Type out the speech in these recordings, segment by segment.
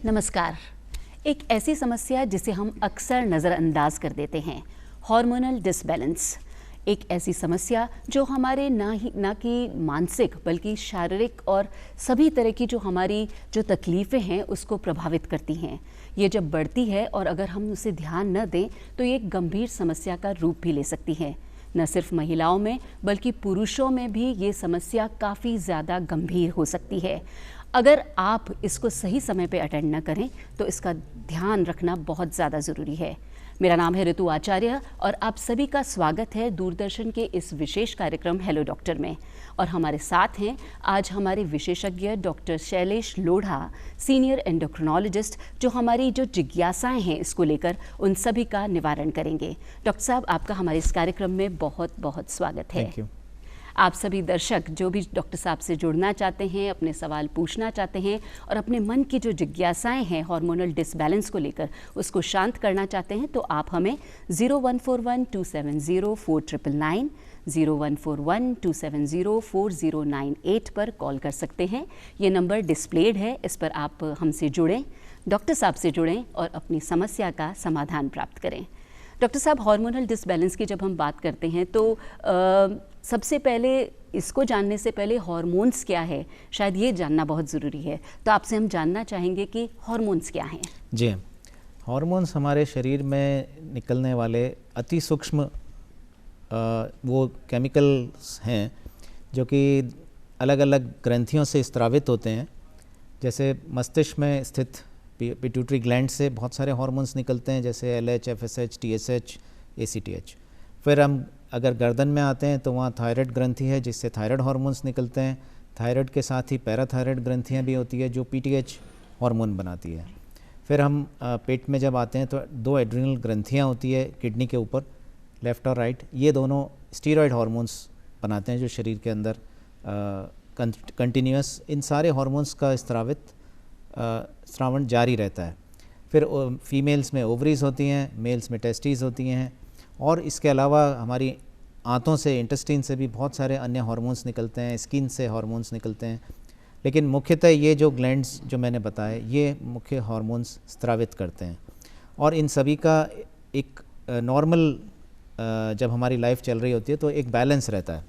नमस्कार। एक ऐसी समस्या जिसे हम अक्सर नज़रअंदाज कर देते हैं, हार्मोनल डिसबैलेंस। एक ऐसी समस्या जो हमारे ना कि मानसिक बल्कि शारीरिक और सभी तरह की जो हमारी तकलीफ़ें हैं उसको प्रभावित करती हैं। ये जब बढ़ती है और अगर हम उसे ध्यान न दें तो ये एक गंभीर समस्या का रूप भी ले सकती है। न सिर्फ महिलाओं में बल्कि पुरुषों में भी ये समस्या काफ़ी ज़्यादा गंभीर हो सकती है। अगर आप इसको सही समय पे अटेंड न करें तो इसका ध्यान रखना बहुत ज़्यादा ज़रूरी है। मेरा नाम है ऋतु आचार्य और आप सभी का स्वागत है दूरदर्शन के इस विशेष कार्यक्रम हेलो डॉक्टर में। और हमारे साथ हैं आज हमारे विशेषज्ञ doctor Shailesh Lodha, senior endocrinologist, जो हमारी जो जिज्ञासाएं हैं इसको लेकर उन सभी का निवारण करेंगे। डॉक्टर साहब, आपका हमारे इस कार्यक्रम में बहुत बहुत स्वागत है। Thank you. आप सभी दर्शक जो भी डॉक्टर साहब से जुड़ना चाहते हैं, अपने सवाल पूछना चाहते हैं और अपने मन की जो जिज्ञासाएं हैं हार्मोनल डिसबैलेंस को लेकर उसको शांत करना चाहते हैं तो आप हमें 0141270499 0141270409 पर कॉल कर सकते हैं। ये नंबर डिस्प्लेड है, इस पर आप हमसे जुड़ें, डॉक्टर साहब से जुड़ें और अपनी समस्या का समाधान प्राप्त करें। डॉक्टर साहब, हार्मोनल डिसबैलेंस की जब हम बात करते हैं तो सबसे पहले इसको जानने से पहले हार्मोन्स क्या है, शायद ये जानना बहुत ज़रूरी है। तो आपसे हम जानना चाहेंगे कि हार्मोन्स क्या हैं। जी, हार्मोन्स हमारे शरीर में निकलने वाले अति सूक्ष्म वो केमिकल्स हैं जो कि अलग अलग ग्रंथियों से स्रावित होते हैं। जैसे मस्तिष्क में स्थित पिट्यूटरी ग्लैंड से बहुत सारे हार्मोन्स निकलते हैं, जैसे LH, FSH, TSH, ACTH। फिर हम अगर गर्दन में आते हैं तो वहाँ थायराइड ग्रंथि है जिससे थायराइड हार्मोन्स निकलते हैं। थायराइड के साथ ही पैराथायराइड ग्रंथियाँ भी होती है जो PTH हार्मोन बनाती है। फिर हम पेट में जब आते हैं तो दो एड्रिनल ग्रंथियाँ होती है किडनी के ऊपर, लेफ़्ट और राइट। ये दोनों स्टीरॉयड हार्मोन्स बनाते हैं जो शरीर के अंदर कंटिन्यूस इन सारे हार्मोन्स का स्रावण जारी रहता है। फिर फीमेल्स में ओवरीज होती हैं, मेल्स में टेस्टीज होती हैं और इसके अलावा हमारी आंतों से, इंटेस्टाइन से भी बहुत सारे अन्य हार्मोन्स निकलते हैं, स्किन से हार्मोन्स निकलते हैं। लेकिन मुख्यतः ये जो ग्लैंड्स जो मैंने बताए ये मुख्य हार्मोन्स स्रावित करते हैं। और इन सभी का एक नॉर्मल जब हमारी लाइफ चल रही होती है तो एक बैलेंस रहता है।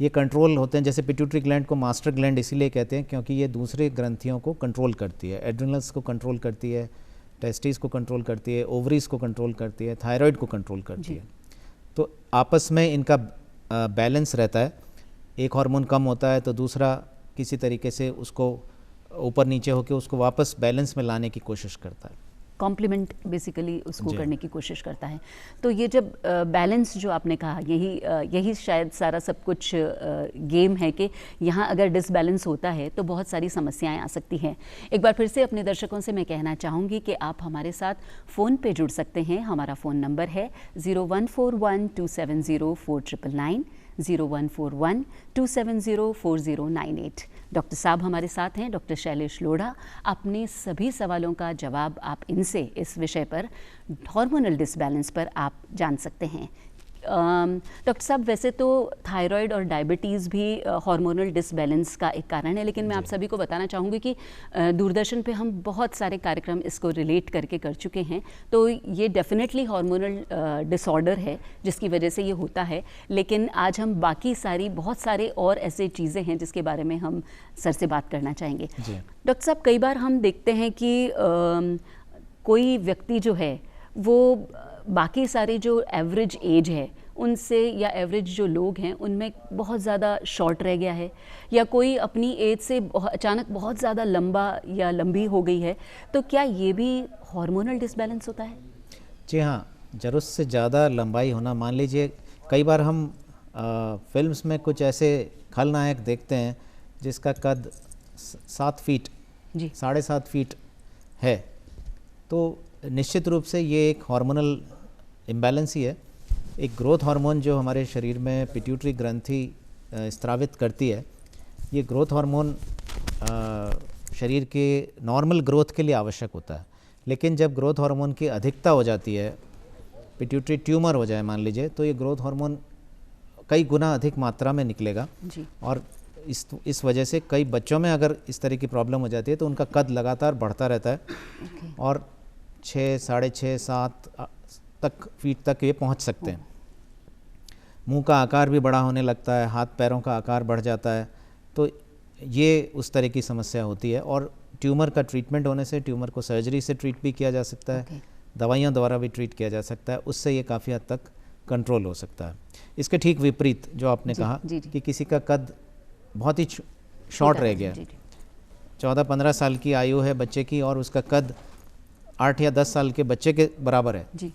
ये कंट्रोल होते हैं, जैसे पिट्यूटरी ग्लैंड को मास्टर ग्लैंड इसीलिए कहते हैं क्योंकि ये दूसरे ग्रंथियों को कंट्रोल करती है। एड्रिनल्स को कंट्रोल करती है, टेस्टिस को कंट्रोल करती है, ओवरीज को कंट्रोल करती है, थायराइड को कंट्रोल करती है। तो आपस में इनका बैलेंस रहता है। एक हार्मोन कम होता है तो दूसरा किसी तरीके से उसको ऊपर नीचे होकर उसको वापस बैलेंस में लाने की कोशिश करता है, कॉम्प्लीमेंट बेसिकली उसको करने की कोशिश करता है। तो ये जब बैलेंस जो आपने कहा, यही शायद सारा सब कुछ गेम है कि यहाँ अगर डिसबैलेंस होता है तो बहुत सारी समस्याएं आ सकती हैं। एक बार फिर से अपने दर्शकों से मैं कहना चाहूँगी कि आप हमारे साथ फ़ोन पे जुड़ सकते हैं। हमारा फ़ोन नंबर है 0141270499 0141270409 डॉक्टर साहब हमारे साथ हैं, डॉक्टर शैलेश लोढ़ा। अपने सभी सवालों का जवाब आप इनसे इस विषय पर, हार्मोनल डिसबैलेंस पर आप जान सकते हैं। डॉक्टर साहब, वैसे तो थायराइड और डायबिटीज़ भी हार्मोनल डिसबैलेंस का एक कारण है, लेकिन मैं आप सभी को बताना चाहूँगी कि दूरदर्शन पे हम बहुत सारे कार्यक्रम इसको रिलेट करके कर चुके हैं। तो ये डेफिनेटली हार्मोनल डिसऑर्डर है जिसकी वजह से ये होता है। लेकिन आज हम बाकी बहुत सारे और ऐसे चीज़ें हैं जिसके बारे में हम सर से बात करना चाहेंगे। डॉक्टर साहब, कई बार हम देखते हैं कि कोई व्यक्ति जो है वो बाकी सारे जो एवरेज एज है उनसे, या एवरेज जो लोग हैं उनमें बहुत ज़्यादा शॉर्ट रह गया है, या कोई अपनी एज से अचानक बहुत ज़्यादा लंबा या लंबी हो गई है। तो क्या ये भी हार्मोनल डिसबैलेंस होता है? जी हाँ, ज़रूरत से ज़्यादा लंबाई होना। मान लीजिए कई बार हम फिल्म्स में कुछ ऐसे खलनायक देखते हैं जिसका कद 7 फीट, 7.5 फीट है, तो निश्चित रूप से ये एक हार्मोनल इम्बैलेंस ही है। एक ग्रोथ हार्मोन जो हमारे शरीर में पिट्यूटरी ग्रंथि स्रावित करती है, ये ग्रोथ हार्मोन शरीर के नॉर्मल ग्रोथ के लिए आवश्यक होता है। लेकिन जब ग्रोथ हार्मोन की अधिकता हो जाती है, पिट्यूटरी ट्यूमर हो जाए मान लीजिए, तो ये ग्रोथ हार्मोन कई गुना अधिक मात्रा में निकलेगा। और इस वजह से कई बच्चों में अगर इस तरह की प्रॉब्लम हो जाती है तो उनका कद लगातार बढ़ता रहता है और 6, 6.5, 7 फीट तक ये पहुंच सकते हैं। मुंह का आकार भी बड़ा होने लगता है, हाथ पैरों का आकार बढ़ जाता है, तो ये उस तरह की समस्या होती है। और ट्यूमर का ट्रीटमेंट होने से ट्यूमर को सर्जरी से ट्रीट भी किया जा सकता है, दवाइयों द्वारा भी ट्रीट किया जा सकता है, उससे ये काफ़ी हद तक कंट्रोल हो सकता है। इसके ठीक विपरीत जो आपने कहा कि किसी का कद बहुत ही शॉर्ट रह गया, 14-15 साल की आयु है बच्चे की और उसका कद 8 या 10 साल के बच्चे के बराबर है जी।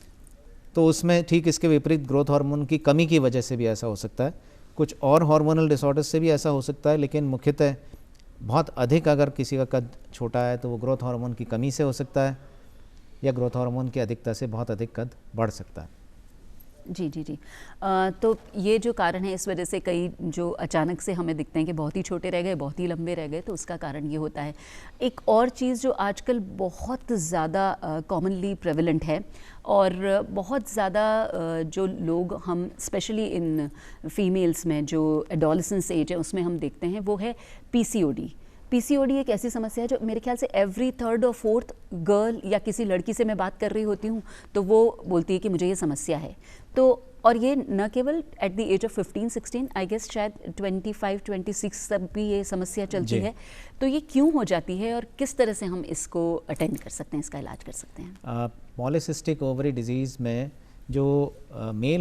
तो उसमें ठीक इसके विपरीत ग्रोथ हार्मोन की कमी की वजह से भी ऐसा हो सकता है। कुछ और हार्मोनल डिसऑर्डर से भी ऐसा हो सकता है, लेकिन मुख्यतः बहुत अधिक अगर किसी का कद छोटा है तो वो ग्रोथ हार्मोन की कमी से हो सकता है या ग्रोथ हार्मोन की अधिकता से बहुत अधिक कद बढ़ सकता है। जी जी जी। तो ये जो कारण है, इस वजह से कई जो अचानक से हमें दिखते हैं कि बहुत ही छोटे रह गए, बहुत ही लंबे रह गए, तो उसका कारण ये होता है। एक और चीज़ जो आजकल बहुत ज़्यादा कॉमनली प्रेवलेंट है और बहुत ज़्यादा जो लोग हम स्पेशली इन फीमेल्स में जो एडोलेसेंस एज है उसमें हम देखते हैं, वो है पीसीओडी। पीसीओडी एक ऐसी समस्या है जो मेरे ख्याल से एवरी 3rd और 4th गर्ल या किसी लड़की से मैं बात कर रही होती हूँ तो वो बोलती है कि मुझे ये समस्या है। तो और ये न केवल at the age of 15-16, I guess शायद 25-26 तक भी ये समस्या चलती है। तो ये क्यों हो जाती है और किस तरह से हम इसको अटेंड कर सकते हैं, इसका इलाज कर सकते हैं? पॉलीसिस्टिक ओवरी डिजीज़ में जो मेल